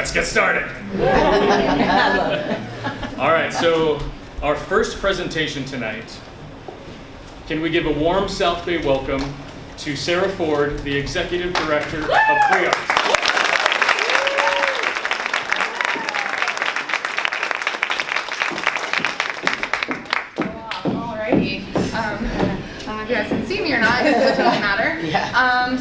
let's get started. All right, so our first presentation tonight, can we give a warm South Bay welcome to Sara Ford, the Executive Director of Free Arts. Alrighty. I don't know if you guys can see me or not, it doesn't matter.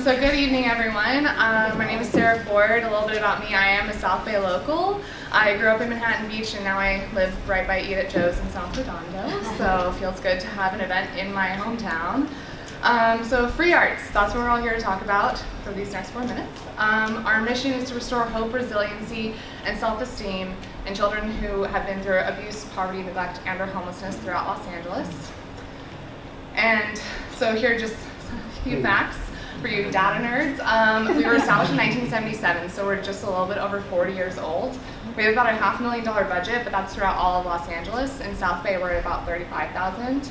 So good evening, everyone. My name is Sara Ford. A little bit about me, I am a South Bay local. I grew up in Manhattan Beach and now I live right by Eat at Joe's in South Redondo, so it feels good to have an event in my hometown. So free arts, that's what we're all here to talk about for these next 4 minutes. Our mission is to restore hope, resiliency, and self-esteem in children who have been through abuse, poverty, neglect, and or homelessness throughout Los Angeles. And so here are just a few facts for you data nerds. We were established in 1977, so we're just a little bit over 40 years old. We have about a $500,000 budget, but that's throughout all of Los Angeles. In South Bay, we're at about 35,000.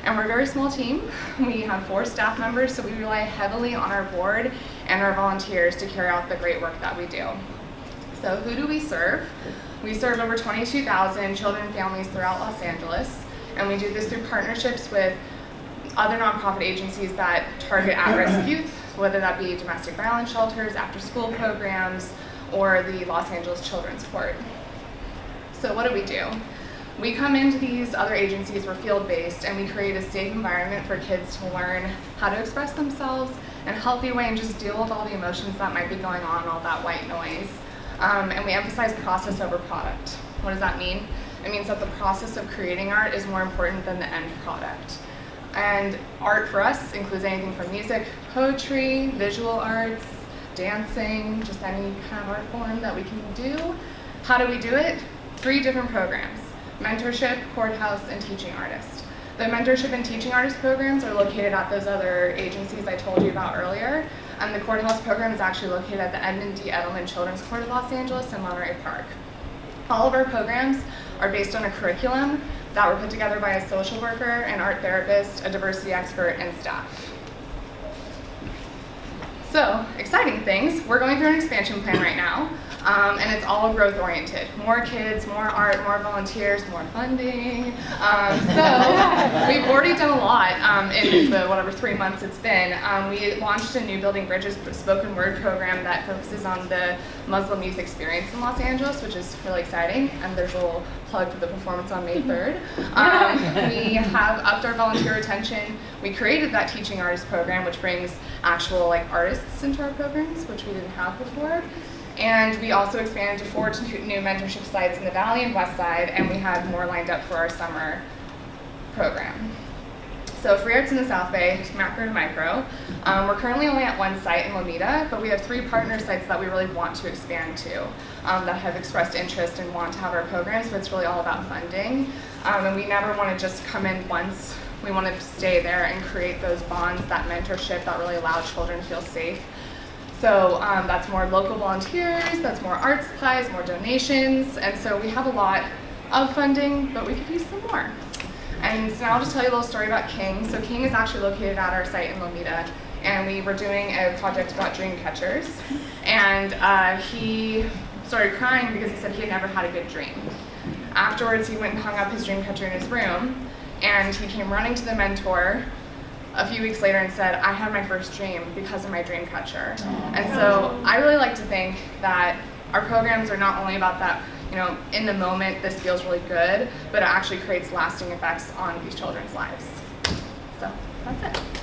And we're a very small team. We have 4 staff members, so we rely heavily on our board and our volunteers to carry out the great work that we do. So who do we serve? We serve over 22,000 children and families throughout Los Angeles, and we do this through partnerships with other nonprofit agencies that target at-risk youth, whether that be domestic violence shelters, after-school programs, or the Los Angeles Children's Court. So what do? We come into these other agencies, we're field-based, and we create a safe environment for kids to learn how to express themselves in a healthy way and just deal with all the emotions that might be going on, all that white noise. And we emphasize process over product. What does that mean? It means that the process of creating art is more important than the end product. And art for us includes anything from music, poetry, visual arts, dancing, just any kind of art form that we can do. How do we do it? 3 different programs: mentorship, courthouse, and teaching artist. The mentorship and teaching artist programs are located at those other agencies I told you about earlier. And the courthouse program is actually located at the Edmund D. Edelman Children's Court of Los Angeles in Monterey Park. All of our programs are based on a curriculum that were put together by a social worker, an art therapist, a diversity expert, and staff. So, exciting things. We're going through an expansion plan right now, and it's all growth oriented. More kids, more art, more volunteers, more funding. So we've already done a lot in the 3 months it's been. We launched a new Building Bridges spoken word program that focuses on the Muslim youth experience in Los Angeles, which is really exciting, and there's a little plug for the performance on May 3rd. We have upped our volunteer retention. We created that teaching artist program, which brings actual artists into our programs, which we didn't have before. And we also expanded to 4 new mentorship sites in the Valley and West Side, and we have more lined up for our summer program. So free arts in the South Bay, macro and micro. We're currently only at 1 site in Lomita, but we have 3 partner sites that we really want to expand to, that have expressed interest and want to have our programs, but it's really all about funding. And we never want to just come in once. We want to stay there and create those bonds, that mentorship that really allow children to feel safe. So that's more local volunteers, that's more art supplies, more donations, and so we have a lot of funding, but we could use some more. And so now I'll just tell you a little story about King. So King is actually located at our site in Lomita, and we were doing a project about dream catchers, and he started crying because he said he had never had a good dream. Afterwards, he went and hung up his dream catcher in his room, and he came running to the mentor a few weeks later and said, I had my first dream because of my dream catcher. And so I really like to think that our programs are not only about that, in the moment this feels really good, but it actually creates lasting effects on these children's lives. So that's it.